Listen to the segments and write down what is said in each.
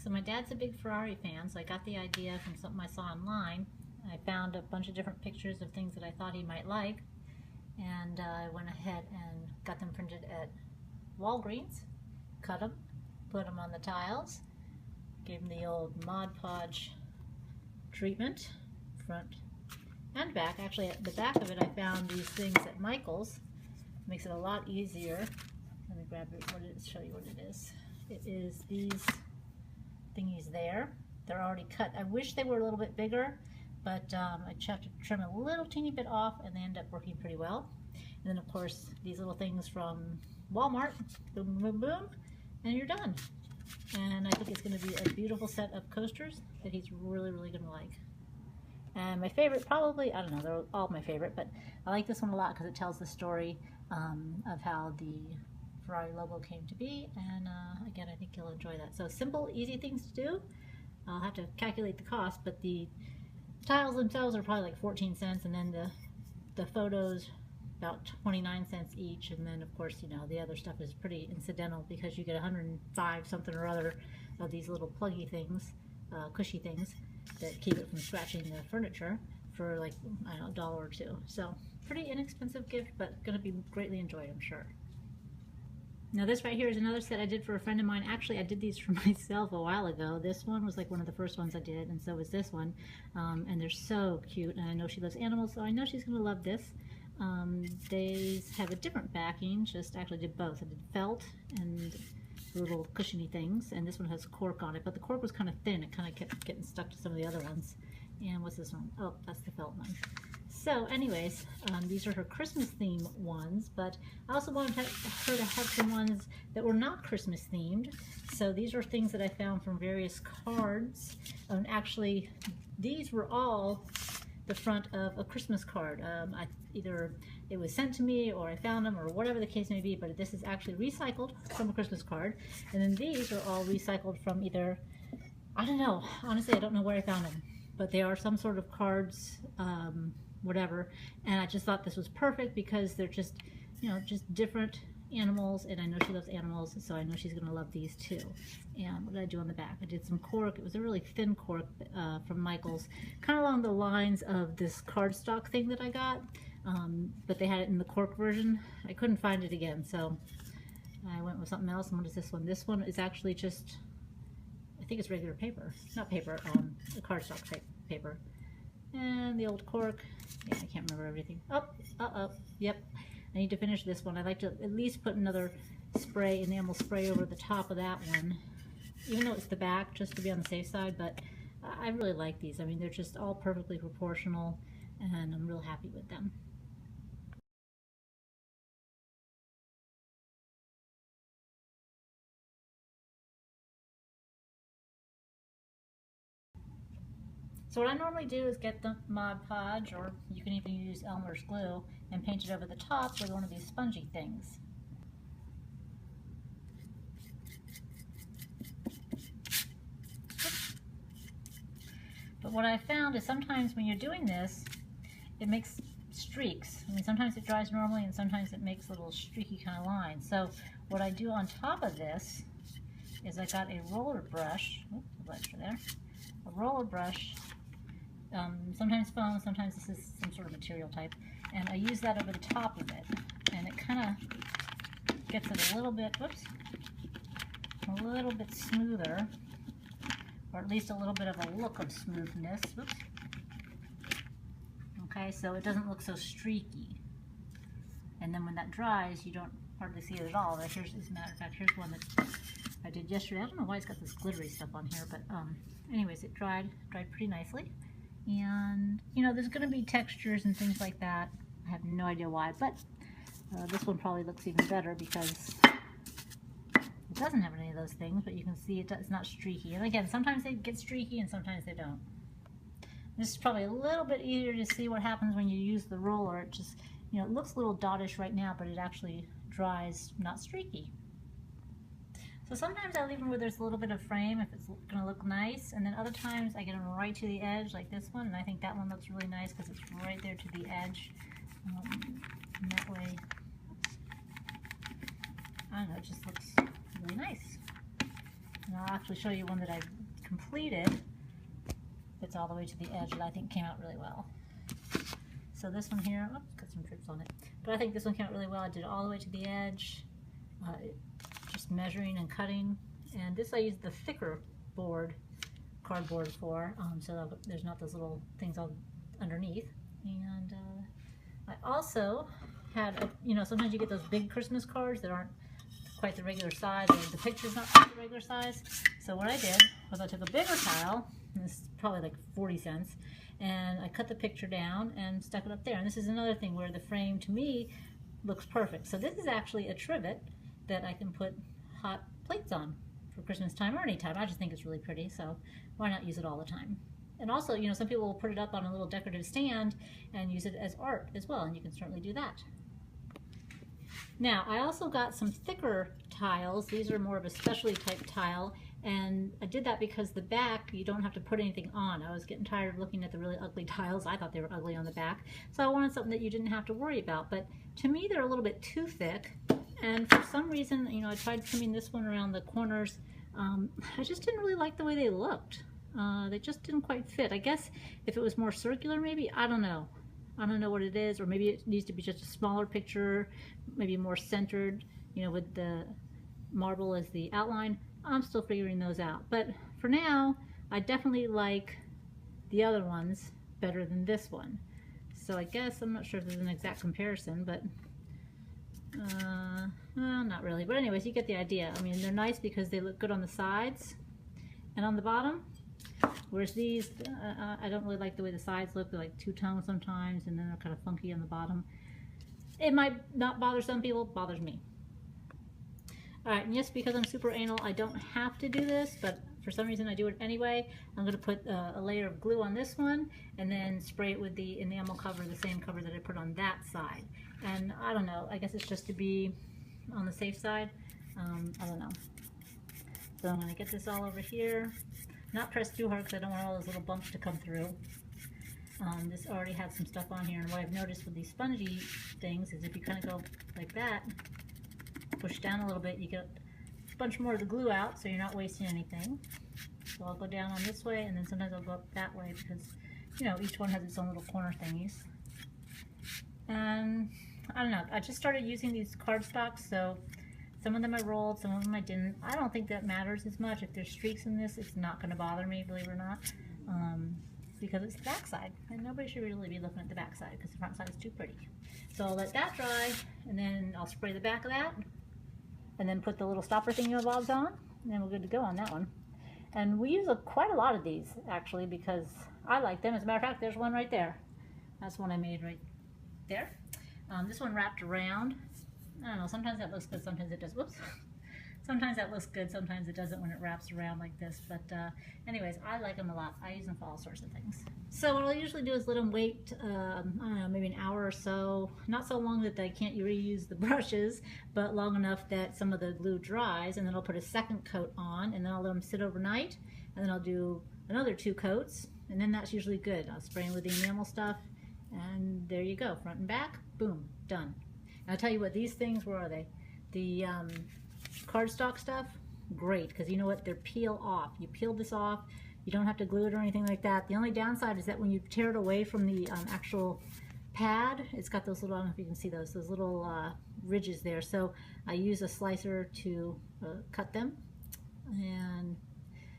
So my dad's a big Ferrari fan, so I got the idea from something I saw online. I found a bunch of different pictures of things that I thought he might like, and I went ahead and got them printed at Walgreens, cut them, put them on the tiles, gave them the old Mod Podge treatment, front and back. Actually, at the back of it I found these things at Michael's. Makes it a lot easier. Let me grab it, show you what it is. It is these thingies there. They're already cut. I wish they were a little bit bigger, but I just have to trim a little teeny bit off and they end up working pretty well. And then of course these little things from Walmart, boom, boom, boom, and you're done. And I think it's going to be a beautiful set of coasters that he's really, really going to like. And my favorite, probably, I don't know, they're all my favorite, but I like this one a lot because it tells the story of how the Ferrari logo came to be, and again, I think you'll enjoy that. So simple, easy things to do. I'll have to calculate the cost, but the tiles themselves are probably like 14 cents, and then the photos about 29 cents each, and then of course, you know, the other stuff is pretty incidental because you get 105 something or other of these little pluggy things, cushy things that keep it from scratching the furniture for like, I don't know, $1 or $2. So pretty inexpensive gift, but going to be greatly enjoyed, I'm sure. Now this right here is another set I did for a friend of mine. Actually, I did these for myself a while ago. This one was like one of the first ones I did, and so was this one. And they're so cute, and I know she loves animals, so I know she's going to love this. They have a different backing, just actually did both. I did felt and little cushiony things, and this one has cork on it, but the cork was kind of thin. It kind of kept getting stuck to some of the other ones. And what's this one? Oh, that's the felt one. So anyways, these are her Christmas theme ones, but I also wanted her to have some ones that were not Christmas themed. So these are things that I found from various cards. Actually, these were all the front of a Christmas card. Either it was sent to me or I found them or whatever the case may be, but this is actually recycled from a Christmas card. And then these are all recycled from either, I don't know, honestly I don't know where I found them, but they are some sort of cards, whatever, and I just thought this was perfect because they're just, you know, just different animals, and I know she loves animals, so I know she's going to love these too. And what did I do on the back? I did some cork. It was a really thin cork from Michael's, kind of along the lines of this cardstock thing that I got, but they had it in the cork version. I couldn't find it again, so I went with something else. And what is this one? This one is actually just, I think it's regular paper, not paper, the cardstock type paper. And the old cork. Yeah, I can't remember everything. Oh, yep. I need to finish this one. I'd like to at least put another spray, enamel spray, over the top of that one, even though it's the back, just to be on the safe side. But I really like these. I mean, they're just all perfectly proportional, and I'm real happy with them. So what I normally do is get the Mod Podge, or you can even use Elmer's glue, and paint it over the top with one of these spongy things. But what I found is sometimes when you're doing this, it makes streaks. I mean, sometimes it dries normally and sometimes it makes little streaky kind of lines. So what I do on top of this is I got a roller brush, oops, a little extra there, a roller brush, sometimes foam, sometimes this is some sort of material type, and I use that over the top of it, and it kind of gets it a little bit, whoops, a little bit smoother, or at least a little bit of a look of smoothness. Whoops. Okay, so it doesn't look so streaky, and then when that dries, you don't hardly see it at all. But here's, as a matter of fact, here's one that I did yesterday. I don't know why it's got this glittery stuff on here, but anyways, it dried pretty nicely. And, you know, there's going to be textures and things like that. I have no idea why, but this one probably looks even better because it doesn't have any of those things, but you can see it's not streaky. And again, sometimes they get streaky and sometimes they don't. This is probably a little bit easier to see what happens when you use the roller. It just, you know, it looks a little dottish right now, but it actually dries not streaky. So sometimes I leave them where there's a little bit of frame if it's going to look nice, and then other times I get them right to the edge like this one, and I think that one looks really nice because it's right there to the edge. And that way, I don't know, it just looks really nice. And I'll actually show you one that I completed, it's all the way to the edge, that I think came out really well. So this one here, oops, got some drips on it, but I think this one came out really well. I did it all the way to the edge, just measuring and cutting. And this I used the thicker cardboard for, so that there's not those little things all underneath. And I also had, you know, sometimes you get those big Christmas cards that aren't quite the regular size, or the picture's not quite the regular size. So what I did was I took a bigger tile, and this is probably like 40 cents, and I cut the picture down and stuck it up there. And this is another thing where the frame, to me, looks perfect. So this is actually a trivet that I can put hot plates on for Christmas time or any time. I just think it's really pretty, so why not use it all the time? And also, you know, some people will put it up on a little decorative stand and use it as art as well, and you can certainly do that. Now, I also got some thicker tiles. These are more of a specialty type tile, and I did that because the back, you don't have to put anything on. I was getting tired of looking at the really ugly tiles. I thought they were ugly on the back, so I wanted something that you didn't have to worry about. But to me, they're a little bit too thick, and for some reason, you know, I tried trimming this one around the corners. I just didn't really like the way they looked. They just didn't quite fit. I guess if it was more circular, maybe, I don't know. I don't know what it is, or maybe it needs to be just a smaller picture, maybe more centered, you know, with the marble as the outline. I'm still figuring those out. But for now, I definitely like the other ones better than this one. So I guess, I'm not sure if there's an exact comparison, but well, not really. But anyways, you get the idea. I mean, they're nice because they look good on the sides and on the bottom. Whereas these, I don't really like the way the sides look. They're like two-tone sometimes, and then they're kind of funky on the bottom. It might not bother some people, it bothers me. Alright, and yes, because I'm super anal, I don't have to do this, but for some reason I do it anyway. I'm going to put a layer of glue on this one, and then spray it with the enamel cover, the same cover that I put on that side. And I don't know, I guess it's just to be on the safe side. I don't know. So I'm going to get this all over here. Not press too hard because I don't want all those little bumps to come through. This already had some stuff on here, and what I've noticed with these spongy things is if you kind of go like that, push down a little bit, you get a bunch more of the glue out, so you're not wasting anything. So I'll go down on this way, and then sometimes I'll go up that way because, you know, each one has its own little corner thingies. And I don't know, I just started using these cardstocks, so some of them I rolled, some of them I didn't. I don't think that matters as much. If there's streaks in this, it's not going to bother me, believe it or not, because it's the back side, and nobody should really be looking at the back side because the front side is too pretty. So I'll let that dry, and then I'll spray the back of that, and then put the little stopper thingamabobs on, and then we're good to go on that one. And we use quite a lot of these, actually, because I like them. As a matter of fact, there's one right there. That's one I made right there. This one wrapped around. I don't know, sometimes that looks good, sometimes it does. Whoops. Sometimes that looks good, sometimes it doesn't when it wraps around like this. But anyways, I like them a lot. I use them for all sorts of things. So what I'll usually do is let them wait, I don't know, maybe an hour or so. Not so long that I can't reuse the brushes, but long enough that some of the glue dries, and then I'll put a second coat on, and then I'll let them sit overnight, and then I'll do another 2 coats, and then that's usually good. I'll spray them with the enamel stuff, and there you go, front and back, boom, done. And I'll tell you what, these things, where are they? The cardstock stuff, great, because you know what, they're peel off. You peel this off, you don't have to glue it or anything like that. The only downside is that when you tear it away from the actual pad, it's got those little, I don't know if you can see those little ridges there. So I use a slicer to cut them, and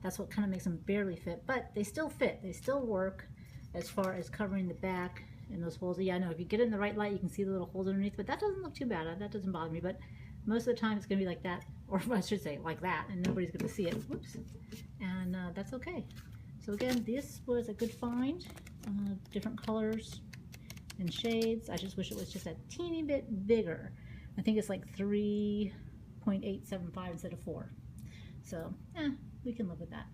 that's what kind of makes them barely fit, but they still fit, they still work as far as covering the back and those holes. Yeah, I know, if you get it in the right light, you can see the little holes underneath, but that doesn't look too bad. That doesn't bother me, but most of the time it's going to be like that, or I should say like that, and nobody's going to see it. Whoops. And that's okay. So again, this was a good find. Different colors and shades. I just wish it was just a teeny bit bigger. I think it's like 3.875 instead of 4. So, we can live with that.